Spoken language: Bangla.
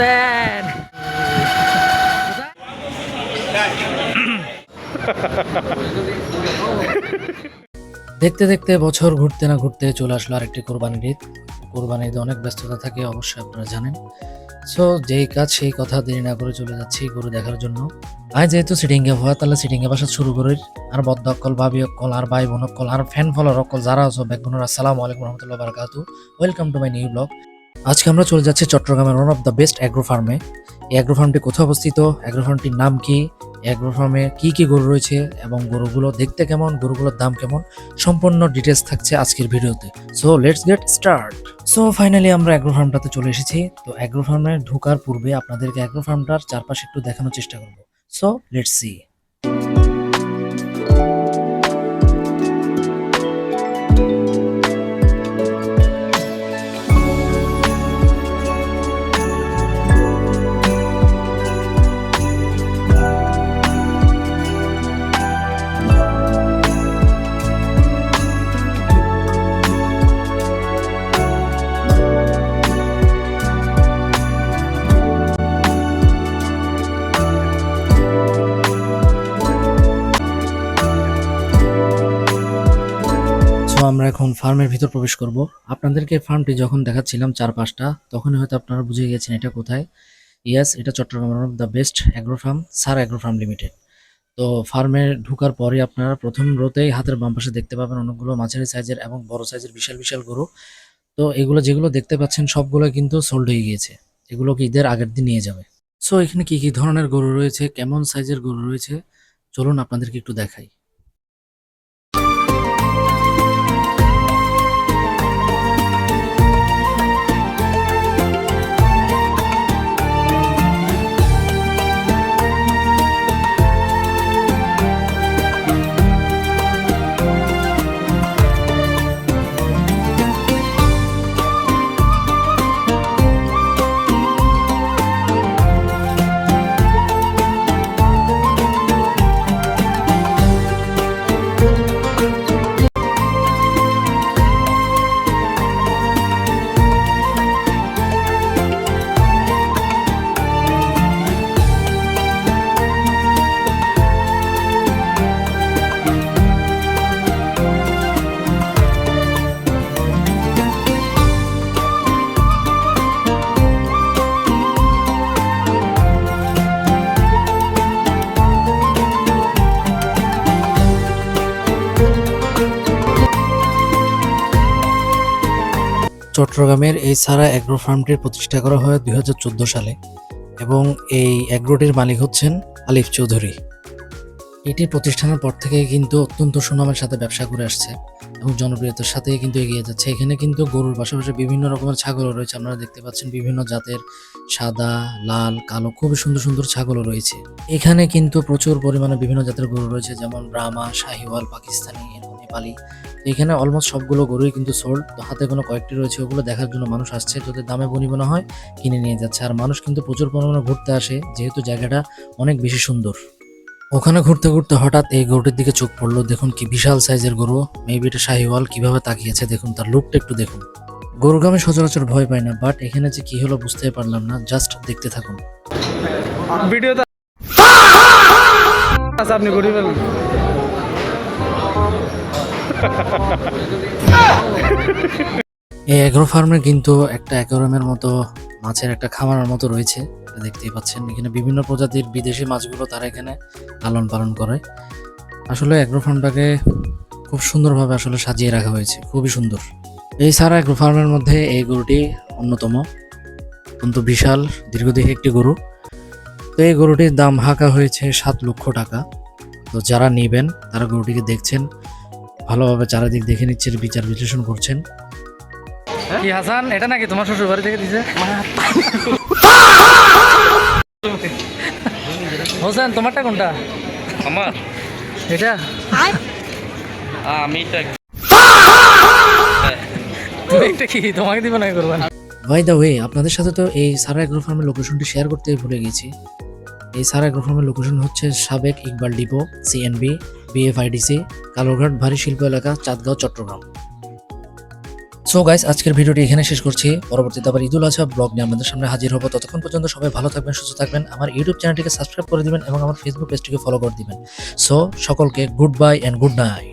হোসেন। দেখতে দেখতে বছর ঘুরতে না ঘুরতে চলে আসলো আরেকটি কোরবানির ঈদ। কোরবানির ঈদে অনেক ব্যস্ততা থাকে, অবশ্যই আপনারা জানেন। সো যেই কাজ সেই কথা, দেরি না করে চলে যাচ্ছি গরু দেখার জন্য। আজ যেহেতু সিটিংয়ে হওয়া, তাহলে সিটিংয়ে বাসা শুরু করি। আর বদ্ধ অকল, ভাবি অকল, আর ভাই বোন অকল, আর ফ্যান ফলোয়ার অকল যারা আছো ব্যাক বোনের, আসসালামু আলাইকুম রহমতুল্লাহ বারাকাতু। Welcome to my new blog. আজকে আমরা চলে যাচ্ছি চট্টগ্রামের one of the best agro ফার্মে। এই অ্যাগ্রো ফার্মটি কোথায় অবস্থিত, অ্যাগ্রো ফার্মটির নাম কি, অ্যাগ্রো ফার্মে কি কি গরু রয়েছে এবং গরুগুলো দেখতে কেমন, গরুগুলোর দাম কেমন, সম্পূর্ণ ডিটেলস থাকছে আজকের ভিডিওতে। So let's get start. So finally আমরা অ্যাগ্রো ফার্মটাতে চলে এসেছি। তো অ্যাগ্রো ফার্মে ঢোকার পূর্বে আপনাদেরকে অ্যাগ্রো ফার্মটার চারপাশে একটু দেখানোর চেষ্টা করব। So let's see. আমরা এখন ফার্মের ভিতর প্রবেশ করব। আপনাদেরকে ফার্মটি যখন দেখাচ্ছিলাম চারপাশটা, তখনই হয়তো আপনারা বুঝে গেছেন এটা কোথায়। ইয়েস, এটা চট্টগ্রামের one of the best agro farm, sir agro farm limited. তো ফার্মে ঢোকার পরে আপনারা প্রথম রোতেই হাতের বাম পাশে দেখতে পাবেন অনেকগুলো মাঝারি সাইজের এবং বড় সাইজের বিশাল বিশাল গরু। তো এগুলো যেগুলো দেখতে পাচ্ছেন সবগুলো কিন্তু সোল্ড হয়ে গিয়েছে, এগুলোকে ঈদের আগের দিন নিয়ে যাবে। সো এখানে কি কি ধরনের গরু রয়েছে, কেমন সাইজের গরু রয়েছে, চলুন আপনাদেরকে একটু দেখাই। চট্টগ্রামের এই সারা অ্যাগ্রো ফার্মটির প্রতিষ্ঠা করা হয় 2014 সালে এবং এই অ্যাগ্রোটির মালিক হচ্ছেন আলিফ চৌধুরী। এটি প্রতিষ্ঠানের পর থেকে কিন্তু অত্যন্ত সুনামের সাথে ব্যবসা করে আসছে এবং জনপ্রিয়তার সাথে কিন্তু এগিয়ে যাচ্ছে। এখানে কিন্তু গরুর পাশাপাশি বিভিন্ন রকমের ছাগলও রয়েছে, আপনারা দেখতে পাচ্ছেন বিভিন্ন জাতের সাদা, লাল, কালো, খুবই সুন্দর সুন্দর ছাগলও রয়েছে। এখানে কিন্তু প্রচুর পরিমাণে বিভিন্ন জাতের গরু রয়েছে, যেমন ব্রাহ্মা, শাহিওয়াল, পাকিস্তানি, নেপালি। এখানে অলমোস্ট সবগুলো গরুই কিন্তু সোল্ড। তো হাতে কোনো কয়েকটি রয়েছে, ওগুলো দেখার জন্য মানুষ আসছে, যদি দামে বনিবনা হয় কিনে নিয়ে যাচ্ছে। আর মানুষ কিন্তু প্রচুর পরিমাণে ঘুরতে আসে, যেহেতু জায়গাটা অনেক বেশি সুন্দর। ওখানে ঘুরতে ঘুরতে হঠাৎ এই গরুটির দিকে চোখ পড়লো। দেখুন কি বিশাল সাইজের গরু, মেবি এটা শাহিওয়াল। কিভাবে তাকিয়েছে দেখুন, তার লুকটা একটু দেখুন। গরুকে আমি সচরাচর ভয় পাই না, বাট এখানে যে কি হলো বুঝতে পারলাম না। জাস্ট দেখতে থাকুন ভিডিওতে আপনি করে ফেলুন। এই অ্যাগ্রো ফার্মে কিন্তু একটা অ্যাকোয়ারিয়ামের মতো মাছের একটা খামারের মতো রয়েছে, এটা দেখতেই পাচ্ছেন। এখানে বিভিন্ন প্রজাতির বিদেশি মাছগুলো তারা এখানে লালন পালন করে। আসলে অ্যাগ্রো ফার্মটাকে খুব সুন্দরভাবে আসলে সাজিয়ে রাখা হয়েছে, খুবই সুন্দর। এই সারা অ্যাগ্রো ফার্মের মধ্যে এই গরুটি অন্যতম, অত্যন্ত বিশাল দীর্ঘদেহী একটি গরু। তো এই গরুটির দাম হাঁকা হয়েছে 7 লক্ষ টাকা। তো যারা নেবেন তারা গরুটিকে দেখছেন, ভালোভাবে চারিদিক দেখে নিচ্ছেন, বিচার বিশ্লেষণ করছেন। কি হাসান, এটা নাকি তোমার শ্বশুর বাড়ি থেকে দিছে? হোসেন, তোমারটা কোনটা? আমার এটা আমি তুমি একটা কি তোমাকে দিব নাকি করবেন? বাই দ্য ওয়ে, আপনাদের সাথে তো এই সারা অ্যাগ্রো ফার্মের লোকেশনটি শেয়ার করতে ভুলে গেছি। এই সারা অ্যাগ্রো ফার্মের লোকেশন হচ্ছে সাবেক Iqbal depot, CNB, BFIDC, Kalurghat ভারী শিল্প এলাকা, চাঁদগাঁও, চট্টগ্রাম। সো গাইস, আজকের ভিডিওটি এখানে শেষ করছি। পরবর্তীতে আবার ঈদুল আজহা ব্লগ নিয়ে আপনাদের সামনে হাজির হবো। ততক্ষণ পর্যন্ত সবাই ভালো থাকবেন, সুস্থ থাকবেন। আমার ইউটিউব চ্যানেলটিকে সাবস্ক্রাইব করে দিবেন এবং আমার ফেসবুক পেজটিকে ফলো করে দিবেন। সো সকলকে good bye and good night.